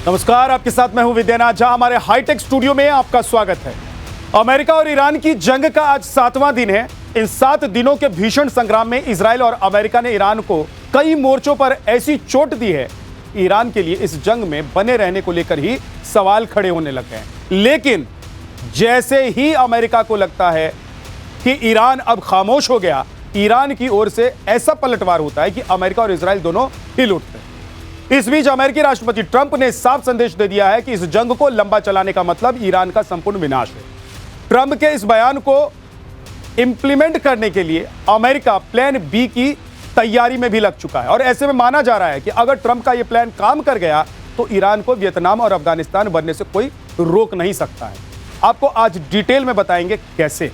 नमस्कार, आपके साथ मैं हूं विद्यानाथ झा। हमारे हाईटेक स्टूडियो में आपका स्वागत है। अमेरिका और ईरान की जंग का आज 7वां दिन है। इन 7 दिनों के भीषण संग्राम में इजराइल और अमेरिका ने ईरान को कई मोर्चों पर ऐसी चोट दी है, ईरान के लिए इस जंग में बने रहने को लेकर ही सवाल खड़े होने लगे हैं। लेकिन जैसे ही अमेरिका को लगता है कि ईरान अब खामोश हो गया, ईरान की ओर से ऐसा पलटवार होता है कि अमेरिका और इजराइल दोनों हिल उठते हैं। इस बीच अमेरिकी राष्ट्रपति ट्रंप ने साफ संदेश दे दिया है कि इस जंग को लंबा चलाने का मतलब ईरान का संपूर्ण विनाश है। ट्रंप के इस बयान को इंप्लीमेंट करने के लिए अमेरिका प्लान बी की तैयारी में भी लग चुका है और ऐसे में माना जा रहा है कि अगर ट्रंप का यह प्लान काम कर गया तो ईरान को वियतनाम और अफगानिस्तान बनने से कोई रोक नहीं सकता है। आपको आज डिटेल में बताएंगे कैसे।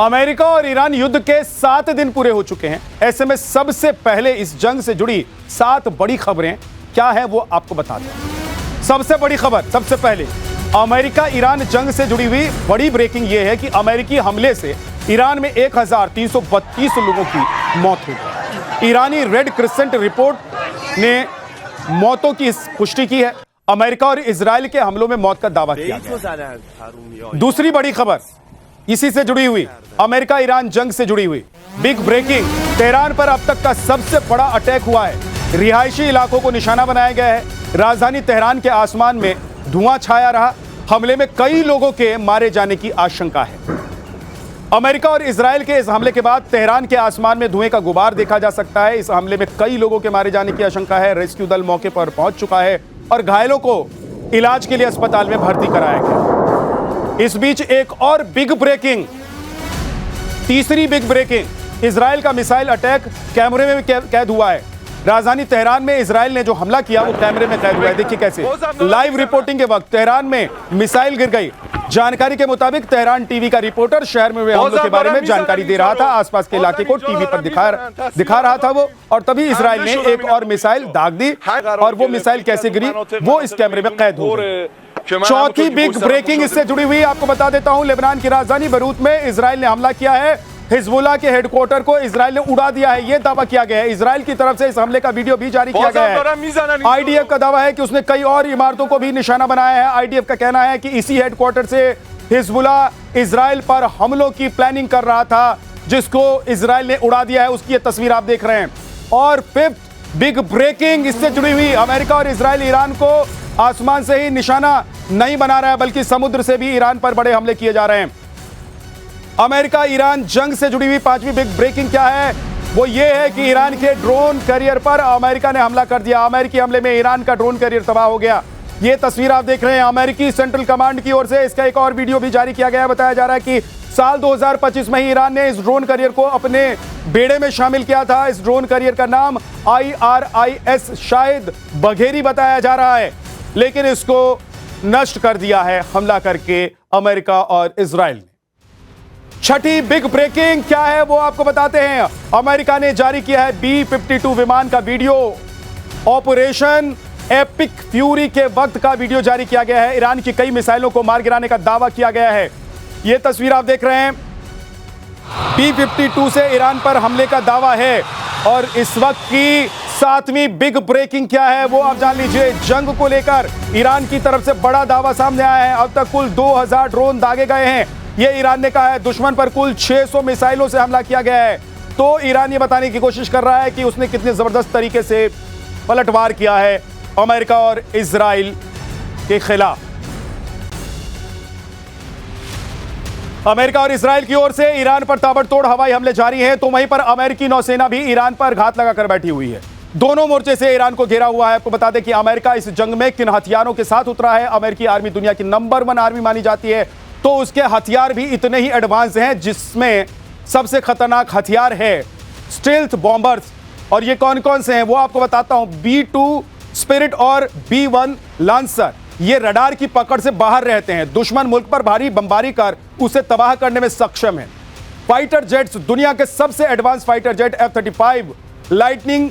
अमेरिका और ईरान युद्ध के 7 दिन पूरे हो चुके हैं। ऐसे में सबसे पहले इस जंग से जुड़ी 7 बड़ी खबरें क्या है वो आपको बताते हैं। सबसे बड़ी खबर, सबसे पहले अमेरिका ईरान जंग से जुड़ी हुई बड़ी ब्रेकिंग यह है कि अमेरिकी हमले से ईरान में 1332 लोगों की मौत हो गई। ईरानी रेड क्रिसेंट रिपोर्ट ने मौतों की पुष्टि की है। अमेरिका और इजराइल के हमलों में मौत का दावा किया गया। दूसरी बड़ी खबर इसी से जुड़ी हुई, अमेरिका ईरान जंग से जुड़ी हुई बिग ब्रेकिंग, तेहरान पर अब तक का सबसे बड़ा अटैक हुआ है। रिहायशी इलाकों को निशाना बनाया गया है। राजधानी तेहरान के आसमान में धुआं छाया रहा। हमले में कई लोगों के मारे जाने की आशंका है। अमेरिका और इजराइल के इस हमले के बाद तेहरान के आसमान में धुएं का गुबार देखा जा सकता है। इस हमले में कई लोगों के मारे जाने की आशंका है। रेस्क्यू दल मौके पर पहुंच चुका है और घायलों को इलाज के लिए अस्पताल में भर्ती कराया गया। इस बीच एक और बिग ब्रेकिंग, तीसरी बिग ब्रेकिंग, इजराइल का मिसाइल अटैक कैमरे में कैद हुआ है। राजधानी तेहरान में इजराइल ने जो हमला किया वो कैमरे में कैद हुआ है। देखिए कैसे लाइव रिपोर्टिंग के वक्त तेहरान में मिसाइल गिर गई। जानकारी के मुताबिक तेहरान टीवी का रिपोर्टर शहर में हुए हमलों के बारे में जानकारी दे रहा था। आसपास के इलाके को टीवी पर दिखा रहा था वो, और तभी इजराइल ने एक और मिसाइल दाग दी और वो मिसाइल कैसे गिरी वो इस कैमरे में कैद हो गई। चौथी बिग ब्रेकिंग इससे जुड़ी हुई आपको बता देता हूं। लेबनान की राजधानी बैरूत में इजराइल ने हमला किया है। हिजबुल्लाह के हेडक्वार्टर को इजराइल ने उड़ा दिया है, यह दावा किया गया है। इजराइल की तरफ से इस हमले का वीडियो भी जारी किया गया है। आईडीएफ का दावा है कि उसने कई और इमारतों को भी निशाना बनाया है। आईडीएफ का कहना है कि इसी हेडक्वार्टर से हिजबुल्लाह इजराइल पर हमलों की प्लानिंग कर रहा था, जिसको इजराइल ने उड़ा दिया है। उसकी यह तस्वीर आप देख रहे हैं। और फिफ्थ बिग ब्रेकिंग इससे जुड़ी हुई, अमेरिका और इजराइल ईरान को आसमान से ही निशाना नहीं बना रहा है, बल्कि समुद्र से भी ईरान पर बड़े हमले किए जा रहे हैं। अमेरिका ईरान जंग से जुड़ी हुई 5वीं बिग ब्रेकिंग क्या है? वो ये है कि ईरान के ड्रोन कैरियर पर अमेरिका ने हमला कर दिया। अमेरिकी हमले में ईरान का ड्रोन कैरियर तबाह हो गया। ये तस्वीर आप देख रहे हैं अमेरिकी सेंट्रल कमांड की ओर से। इसका एक और वीडियो भी जारी किया गया है। बताया जा रहा है कि साल 2025 में ही ईरान ने इस ड्रोन कैरियर को अपने बेड़े में शामिल किया था। इस ड्रोन कैरियर का नाम IRIS शाहिद बघेरी बताया जा रहा है, लेकिन इसको नष्ट कर दिया है हमला करके अमेरिका और इजराइल ने। छठी बिग ब्रेकिंग क्या है वो आपको बताते हैं। अमेरिका ने जारी किया है B-52 विमान का वीडियो। ऑपरेशन एपिक फ्यूरी के वक्त का वीडियो जारी किया गया है। ईरान की कई मिसाइलों को मार गिराने का दावा किया गया है। यह तस्वीर आप देख रहे हैं। B-52 से ईरान पर हमले का दावा है। और इस वक्त की 7वीं बिग ब्रेकिंग क्या है वो आप जान लीजिए। जंग को लेकर ईरान की तरफ से बड़ा दावा सामने आया है। अब तक कुल 2000 ड्रोन दागे गए हैं। यह ईरान ने कहा है। दुश्मन पर कुल 600 मिसाइलों से हमला किया गया है। तो ईरान ये बताने की कोशिश कर रहा है कि उसने कितने जबरदस्त तरीके से पलटवार किया है अमेरिका और इजराइल के खिलाफ। अमेरिका और इजराइल की ओर से ईरान पर ताबड़तोड़ हवाई हमले जारी हैं, तो वहीं पर अमेरिकी नौसेना भी ईरान पर घात लगाकर बैठी हुई है। दोनों मोर्चे से ईरान को घेरा हुआ है। आपको बता दें कि अमेरिका इस जंग में किन हथियारों के साथ उतरा है। अमेरिकी आर्मी दुनिया की नंबर 1 आर्मी मानी जाती है, तो उसके हथियार भी इतने ही एडवांस हैं, जिसमें सबसे खतरनाक हथियार है स्टील्थ बॉम्बर्स। और ये कौन कौन से हैं वो आपको बताता हूं। B-2 स्पिरिट और B-1 लांसर ये रडार की पकड़ से बाहर रहते हैं। दुश्मन मुल्क पर भारी बमबारी कर उसे तबाह करने में सक्षम है। फाइटर जेट्स, दुनिया के सबसे advance fighter jet F-35, lightning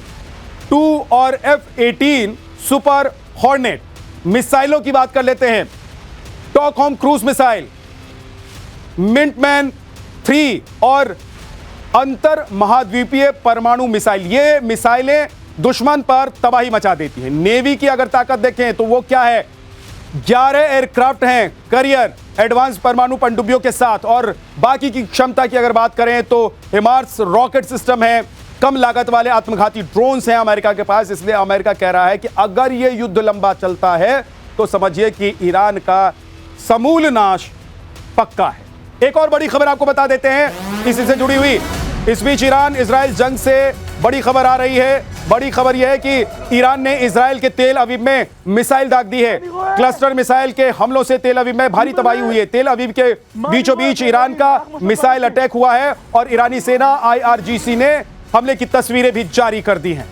2 और F-18 सुपर हॉर्नेट। मिसाइलों की बात कर लेते हैं। स्टॉकहोम क्रूज मिसाइल, मिंटमैन 3 और अंतर महाद्वीपीय परमाणु मिसाइल। ये मिसाइलें दुश्मन पर तबाही मचा देती हैं। नेवी की अगर ताकत देखें तो वो क्या है, 11 एयरक्राफ्ट हैं करियर एडवांस परमाणु पनडुब्बियों के साथ। और बाकी की क्षमता की अगर बात करें तो हिमार्स रॉकेट सिस्टम है, कम लागत वाले आत्मघाती ड्रोन्स हैं अमेरिका के पास। इसलिए अमेरिका कह रहा है कि अगर ये युद्ध लंबा चलता है तो समझिए कि ईरान का समूल नाश पक्का है। एक और बड़ी खबर आपको बता देते हैं इसी से जुड़ी हुई। इस बीच ईरान इजराइल जंग से बड़ी खबर आ रही है। बड़ी खबर यह है कि ईरान ने इजराइल के तेल अवीव में मिसाइल दाग दी है। क्लस्टर मिसाइल के हमलों से तेल अवीव में भारी तबाही हुई है। तेल अवीव के बीचों बीच ईरान का मिसाइल अटैक हुआ है और ईरानी सेना IRGC ने हमले की तस्वीरें भी जारी कर दी हैं।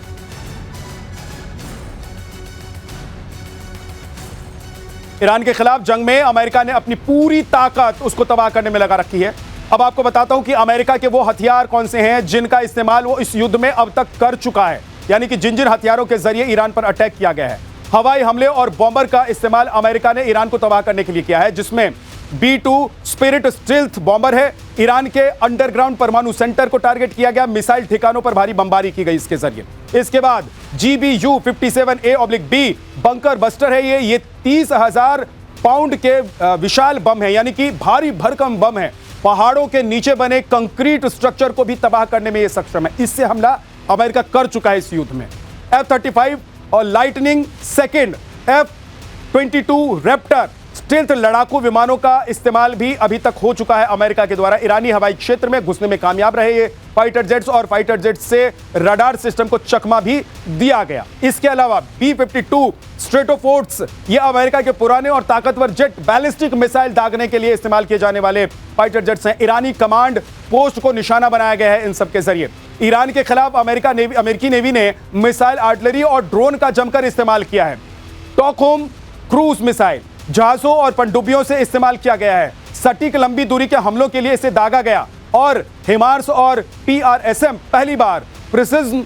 ईरान के खिलाफ जंग में अमेरिका ने अपनी पूरी ताकत उसको तबाह करने में लगा रखी है। अब आपको बताता हूं कि अमेरिका के वो हथियार कौन से हैं जिनका इस्तेमाल वो इस युद्ध में अब तक कर चुका है, यानी कि जिन जिन हथियारों के जरिए ईरान पर अटैक किया गया है। हवाई हमले और बॉम्बर का इस्तेमाल अमेरिका ने ईरान को तबाह करने के लिए किया है, जिसमें B-2 स्पिरिट स्टिल्थ बॉम्बर है। ईरान के अंडरग्राउंड परमाणु सेंटर को टारगेट किया गया, मिसाइल ठिकानों पर भारी बमबारी की गई इसके जरिए। इसके बाद GBU-57A/B बंकर बस्टर है। ये 30,000 पाउंड के विशाल बम है, यानी कि भारी भरकम बम है। पहाड़ों के नीचे बने कंक्रीट स्ट्रक्चर को भी तबाह करने में यह सक्षम है। इससे हमला अमेरिका कर चुका है इस युद्ध में। F-35 और lightning second F-22 Raptor stealth लड़ाकू विमानों का इस्तेमाल भी अभी तक हो चुका है अमेरिका के द्वारा। ईरानी हवाई क्षेत्र में घुसने में कामयाब रहे ये फाइटर जेट्स, और फाइटर जेट्स से रडार सिस्टम को चकमा भी दिया गया। इसके अलावा B-52 स्ट्रेटोफोर्ट्स, ये अमेरिका के पुराने और ताकतवर जेट बैलिस्टिक मिसाइल दागने के लिए इस्तेमाल किए जाने वाले फाइटर जेट्स हैं। ईरानी कमांड पोस्ट को निशाना बनाया गया है इन सब के जरिए। ईरान के खिलाफ अमेरिकी नेवी ने मिसाइल, आर्टिलरी और ड्रोन का जमकर इस्तेमाल किया है। स्टॉकहोम क्रूज मिसाइल जहाजों और पनडुब्बियों से इस्तेमाल किया गया है। सटीक लंबी दूरी के हमलों के लिए इसे दागा गया। और हिमार्स और PRSM पहली बार प्रिसिजन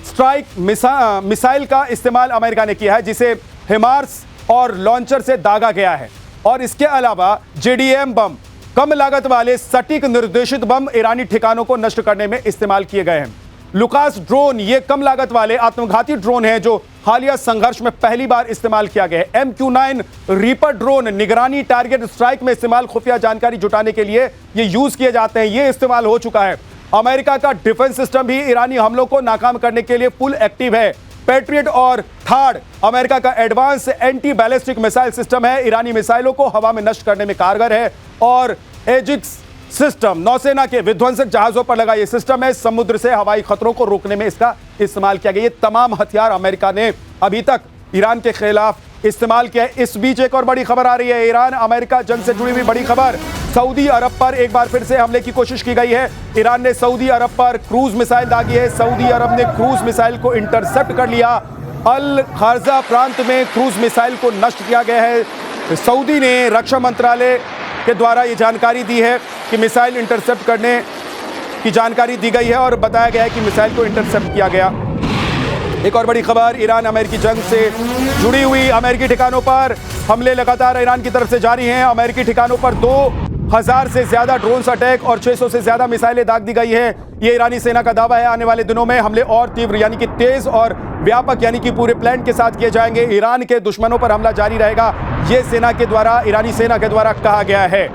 स्ट्राइक मिसाइल का इस्तेमाल अमेरिका ने किया है, जिसे हिमार्स और लॉन्चर से दागा गया है। और इसके अलावा JDAM बम, कम लागत वाले सटीक निर्देशित बम ईरानी ठिकानों को नष्ट करने में इस्तेमाल किए गए हैं। लुकास ड्रोन, ये कम लागत वाले आत्मघाती ड्रोन है जो हालिया संघर्ष में पहली बार इस्तेमाल किया गया है। MQ-9 रीपर ड्रोन निगरानी, टारगेट स्ट्राइक में इस्तेमाल, खुफिया जानकारी जुटाने के लिए ये यूज किए जाते हैं। ये इस्तेमाल हो चुका है। अमेरिका का डिफेंस सिस्टम भी ईरानी हमलों को नाकाम करने के लिए फुल एक्टिव है। पैट्रियट और थार्ड अमेरिका का advance anti ballistic missile system है, ईरानी मिसाइलों को हवा में नष्ट करने में कारगर है। और एजिक्स सिस्टम, नौसेना के विध्वंसक जहाजों पर लगा यह सिस्टम है, समुद्र से हवाई खतरों को रोकने में इसका इस्तेमाल किया गया। ये तमाम हथियार अमेरिका ने अभी तक ईरान के खिलाफ इस्तेमाल किया है। इस बीच एक और बड़ी खबर आ रही है, ईरान अमेरिका जंग से जुड़ी हुई बड़ी खबर। सऊदी अरब पर एक बार फिर से हमले की कोशिश की गई है। ईरान ने सऊदी अरब पर क्रूज मिसाइल दागी है। सऊदी अरब ने क्रूज मिसाइल को इंटरसेप्ट कर लिया। अल खारजा प्रांत में क्रूज मिसाइल को नष्ट किया गया है। सऊदी ने रक्षा मंत्रालय के द्वारा ये जानकारी दी है कि मिसाइल इंटरसेप्ट करने की जानकारी दी गई है और बताया गया है कि मिसाइल को इंटरसेप्ट किया गया। एक और बड़ी खबर, ईरान अमेरिकी जंग से जुड़ी हुई। अमेरिकी ठिकानों पर हमले लगातार ईरान की तरफ से जारी हैं। अमेरिकी ठिकानों पर 2000 से ज्यादा ड्रोन्स अटैक और 600 से ज्यादा मिसाइलें दाग दी गई है। ये ईरानी सेना का दावा है। आने वाले दिनों में हमले और तीव्र, यानी कि तेज और व्यापक, यानी कि पूरे प्लान के साथ किए जाएंगे। ईरान के दुश्मनों पर हमला जारी रहेगा, ये सेना के द्वारा, ईरानी सेना के द्वारा कहा गया है।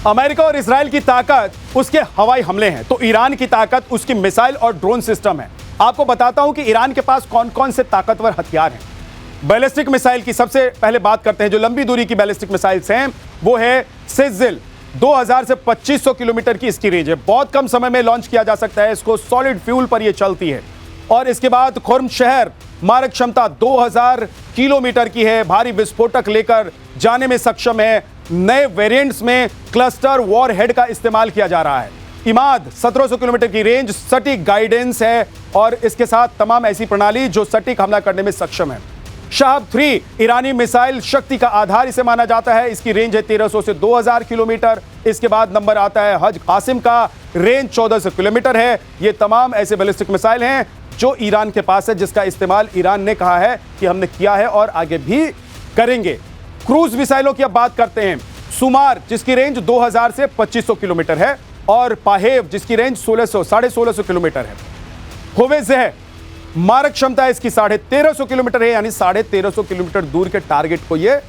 अमेरिका और इजराइल की ताकत उसके हवाई हमले हैं, तो ईरान की ताकत उसकी मिसाइल और ड्रोन सिस्टम है। आपको बताता हूं कि ईरान के पास कौन कौन से ताकतवर हथियार हैं। बैलिस्टिक मिसाइल की सबसे पहले बात करते हैं। जो लंबी दूरी की बैलिस्टिक मिसाइल्स हैं वो है सिजिल, 2000 से 2500 किलोमीटर की इसकी रेंज है। बहुत कम समय में लॉन्च किया जा सकता है इसको, सॉलिड फ्यूल पर यह चलती है। और इसके बाद खुर्म शहर, मारक क्षमता 2000 किलोमीटर की है, भारी विस्फोटक लेकर जाने में सक्षम है। नए वेरिएंट्स में क्लस्टर वॉरहेड का इस्तेमाल किया जा रहा है। इमाद 1700 किलोमीटर की रेंज, सटीक गाइडेंस है और इसके साथ तमाम ऐसी प्रणाली जो सटीक हमला करने में सक्षम है। शहाब 3 ईरानी मिसाइल शक्ति का आधार इसे माना जाता है। इसकी रेंज है 1300 से 2000 किलोमीटर। इसके बाद नंबर आता है हज कासिम का, रेंज 1400 किलोमीटर है। ये तमाम ऐसे बैलिस्टिक मिसाइल हैं जो ईरान के पास है, जिसका इस्तेमाल ईरान ने कहा है कि हमने किया है और आगे भी करेंगे। क्रूज मिसाइलों की अब बात करते हैं। सुमार जिसकी रेंज 2000 से 2500 किलोमीटर है और पाहेव जिसकी रेंज 1600 किलोमीटर है। होवेज़ह मारक क्षमता इसकी 1350 किलोमीटर है, यानी 1350 किलोमीटर दूर के टारगेट को ये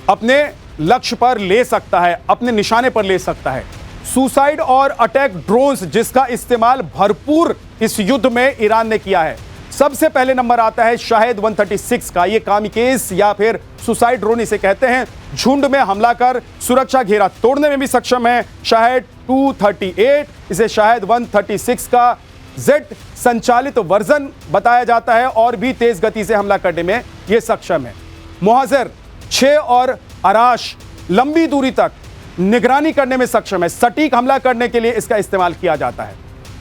अपने लक्ष्य पर ले सकता है, अपने निशाने पर ले सकता है। सुसाइड और अटैक ड्रोन्स जिसका इस्तेमाल भरपूर इस युद्ध में ईरान ने किया है। सबसे पहले नंबर आता है शाहेद 136 का। ये कामिकेज या फिर सुसाइड ड्रोन इसे कहते हैं। झुंड में हमला कर सुरक्षा घेरा तोड़ने में भी सक्षम है। शाहेद 238 इसे शाहेद 136 का जेट संचालित वर्जन बताया जाता है और भी तेज गति से हमला करने में यह सक्षम है। मुहाजिर 6 और अराश लंबी दूरी तक निगरानी करने में सक्षम है। सटीक हमला करने के लिए इसका इस्तेमाल किया जाता है।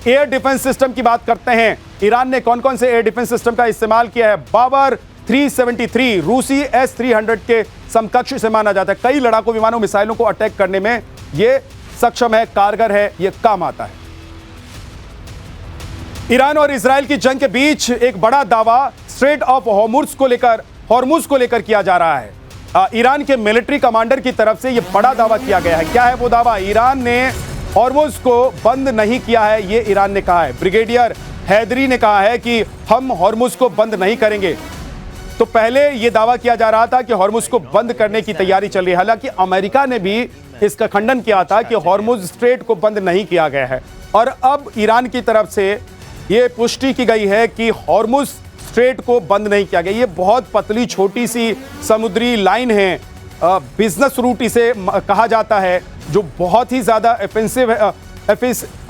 एयर डिफेंस सिस्टम की बात करते हैं। ईरान ने कौन कौन से एयर डिफेंस सिस्टम का इस्तेमाल किया है? बाबर 373 रूसी S-300 के समकक्ष से माना जाता है। कई लड़ाकू विमानों मिसाइलों को अटैक करने में यह सक्षम है, कारगर है, यह काम आता है। ईरान और इजराइल की जंग के बीच एक बड़ा दावा स्ट्रेट ऑफ हॉर्मुज को लेकर किया जा रहा है। ईरान के मिलिट्री कमांडर की तरफ से यह बड़ा दावा किया गया है। क्या है वो दावा? ईरान ने हॉर्मुज को बंद नहीं किया है, ये ईरान ने कहा है। ब्रिगेडियर हैदरी ने कहा है कि हम हॉर्मुज को बंद नहीं करेंगे। तो पहले यह दावा किया जा रहा था कि हॉर्मुज को बंद करने की तैयारी चल रही है। हालांकि अमेरिका ने भी इसका खंडन किया था कि हॉर्मुज स्ट्रेट को बंद नहीं किया गया है। और अब ईरान की तरफ से यह पुष्टि की गई है कि हॉर्मुज स्ट्रेट को बंद नहीं किया गया। ये बहुत पतली छोटी सी समुद्री लाइन है, बिजनेस रूट इसे कहा जाता है, जो बहुत ही ज़्यादा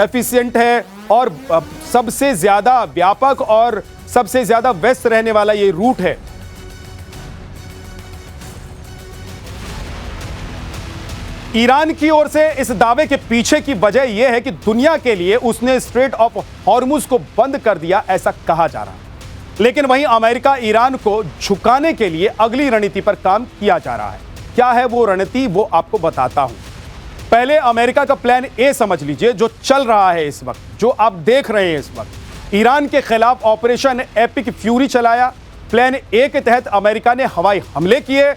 एफिशिएंट है और सबसे ज़्यादा व्यापक और सबसे ज़्यादा व्यस्त रहने वाला ये रूट है। ईरान की ओर से इस दावे के पीछे की वजह यह है कि दुनिया के लिए उसने स्ट्रेट ऑफ हॉर्मुज को बंद कर दिया, ऐसा कहा जा रहा है। लेकिन वहीं अमेरिका ईरान को झुकाने के लिए अगली रणनीति पर काम किया जा रहा है। क्या है वो रणनीति, वो आपको बताता हूं। पहले अमेरिका का प्लान ए समझ लीजिए, जो चल रहा है इस वक्त, जो आप देख रहे हैं इस वक्त। ईरान के खिलाफ ऑपरेशन एपिक फ्यूरी चलाया। प्लान ए के तहत अमेरिका ने हवाई हमले किए।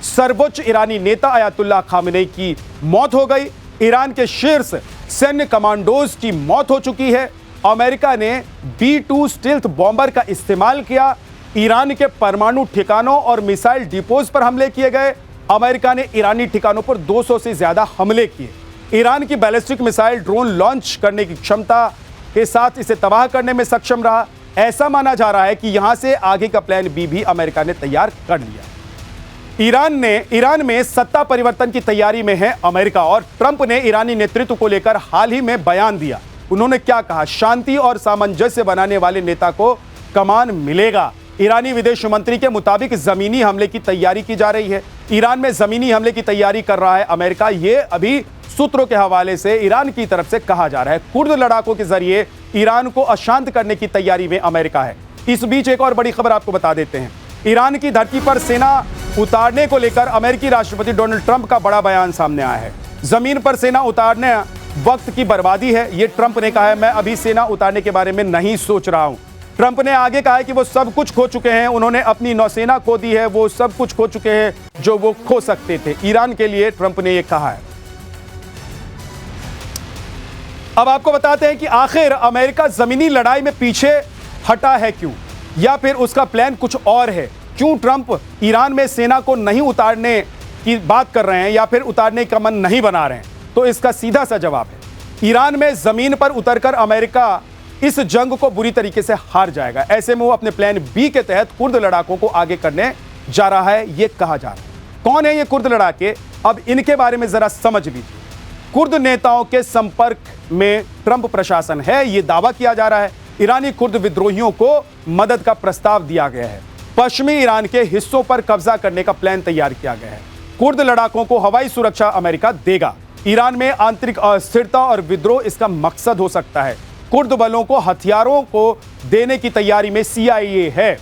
सर्वोच्च ईरानी नेता अयातुल्लाह खामेनी की मौत हो गई। ईरान के शीर्ष सैन्य कमांडोज की मौत हो चुकी है। अमेरिका ने B-2 स्टील्थ बॉम्बर का इस्तेमाल किया। ईरान के परमाणु ठिकानों और मिसाइल डिपोज पर हमले किए गए। अमेरिका ने ईरानी ठिकानों पर 200 से ज्यादा हमले किए। ईरान की बैलिस्टिक मिसाइल ड्रोन लॉन्च करने की क्षमता के साथ इसे तबाह करने में सक्षम रहा। ऐसा माना जा रहा है कि यहां से आगे का प्लान बी भी अमेरिका ने तैयार कर लिया। ईरान में सत्ता परिवर्तन की तैयारी में है अमेरिका और ट्रंप ने ईरानी नेतृत्व को लेकर हाल ही में बयान दिया। उन्होंने क्या कहा? शांति और सामंजस्य बनाने वाले नेता को कमान मिलेगा। ईरानी विदेश मंत्री के मुताबिक जमीनी हमले की तैयारी की जा रही है। ईरान में जमीनी हमले की तैयारी कर रहा है अमेरिका। ये अभी सूत्रों के हवाले से ईरान की तरफ से कहा जा रहा है। कुर्द लड़ाकों के जरिए ईरान को अशांत करने की तैयारी में अमेरिका है। इस बीच एक और बड़ी खबर आपको बता देते हैं। ईरान की धरती पर सेना उतारने को लेकर अमेरिकी राष्ट्रपति डोनाल्ड ट्रंप का बड़ा बयान सामने आया है। जमीन पर सेना उतारने वक्त की बर्बादी है, ये ट्रंप ने कहा है। मैं अभी सेना उतारने के बारे में नहीं सोच रहा हूं। ट्रंप ने आगे कहा है कि वो सब कुछ खो चुके हैं। उन्होंने अपनी नौसेना खो दी है, वो सब कुछ खो चुके हैं जो वो खो सकते थे। ईरान के लिए ट्रंप ने यह कहा है। अब आपको बताते हैं कि आखिर अमेरिका जमीनी लड़ाई में पीछे हटा है क्यों, या फिर उसका प्लान कुछ और है। क्यों ट्रंप ईरान में सेना को नहीं उतारने की बात कर रहे हैं या फिर उतारने का मन नहीं बना रहे हैं? तो इसका सीधा सा जवाब है, ईरान में जमीन पर उतरकर अमेरिका इस जंग को बुरी तरीके से हार जाएगा। ऐसे में वो अपने प्लान बी के तहत कुर्द लड़ाकों को आगे करने जा रहा है, ये कहा जा रहा है। कौन है ये कुर्द लड़ाके? अब इनके बारे में जरा समझ लीजिए। कुर्द नेताओं के संपर्क में ट्रंप प्रशासन है, ये दावा किया जा रहा है। ईरानी कुर्द विद्रोहियों को मदद का प्रस्ताव दिया गया है। पश्चिमी ईरान के हिस्सों पर कब्जा करने का प्लान तैयार किया गया है। कुर्द लड़ाकों को हवाई सुरक्षा अमेरिका देगा। ईरान में आंतरिक अस्थिरता और विद्रोह इसका मकसद हो सकता है। कुर्द बलों को हथियारों को देने की तैयारी में CIA है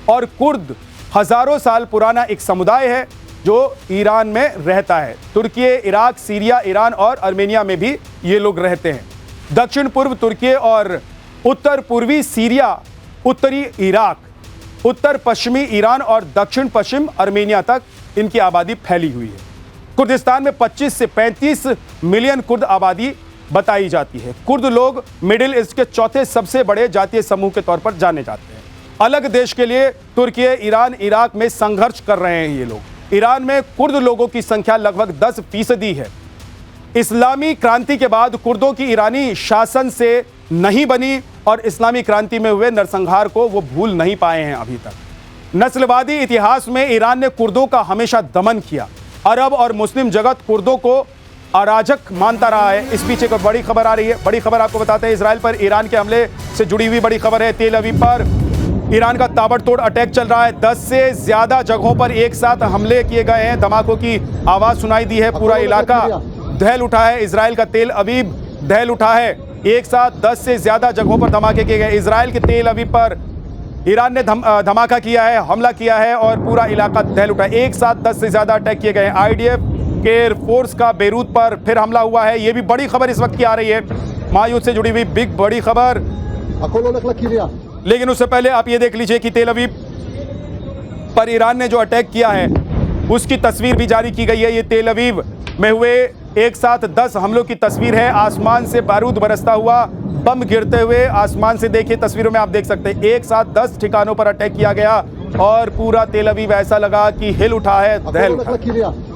और कुर्द हजारों साल पुराना एक समुदाय है जो ईरान में रहता है। तुर्की, इराक, सीरिया, ईरान और अर्मेनिया में भी ये लोग रहते हैं। दक्षिण पूर्व तुर्की और उत्तर पूर्वी सीरिया, उत्तरी इराक, उत्तर पश्चिमी ईरान और दक्षिण पश्चिम अर्मेनिया तक इनकी आबादी फैली हुई है। कुर्दिस्तान में 25 से 35 मिलियन कुर्द आबादी बताई जाती है। कुर्द लोग मिडिल ईस्ट के चौथे सबसे बड़े जातीय समूह के तौर पर जाने जाते हैं। अलग देश के लिए तुर्की, ईरान, इराक में संघर्ष कर रहे हैं ये लोग। ईरान में कुर्द लोगों की संख्या लगभग 10% है। इस्लामी क्रांति के बाद कुर्दों की ईरानी शासन से नहीं बनी और इस्लामी क्रांति में हुए नरसंहार को वो भूल नहीं पाए हैं अभी तक। नस्लवादी इतिहास में ईरान ने कुर्दों का हमेशा दमन किया। अरब और मुस्लिम जगत कुर्दों को अराजक मानता रहा है। इस पीछे को बड़ी खबर आ रही है। बड़ी खबर आपको बताते हैं, इजराइल पर ईरान के हमले से जुड़ी हुई बड़ी खबर है। तेल अवीव पर ईरान का ताबड़तोड़ अटैक चल रहा है। 10 से ज्यादा जगहों पर एक साथ हमले किए गए हैं। धमाकों की आवाज सुनाई दी है। पूरा इलाका दहल उठा है। इजराइल का तेल अवीव दहल उठा है। एक साथ 10 से ज्यादा जगहों पर धमाके किए गए। इजराइल के तेल अवीव पर ईरान ने धमाका किया है, हमला किया है और पूरा इलाका दहल उठा है। एक साथ 10 से ज्यादा अटैक किए गए। आईडीएफ के एयरफोर्स का बेरूत पर फिर हमला हुआ है। ये भी बड़ी खबर इस वक्त की आ रही है, महायुद्ध से जुड़ी हुई बिग बड़ी खबर। लेकिन उससे पहले आप ये देख लीजिए कि तेल अवीव पर ईरान ने जो अटैक किया है उसकी तस्वीर भी जारी की गई है। ये तेल अवीव में हुए एक साथ 10 हमलों की तस्वीर है। आसमान से बारूद बरसता हुआ, बम गिरते हुए आसमान से देखिए तस्वीरों में आप देख सकते हैं। एक साथ 10 ठिकानों पर अटैक किया गया और पूरा तेल अवीव ऐसा लगा कि हिल उठा है, दहल उठा है।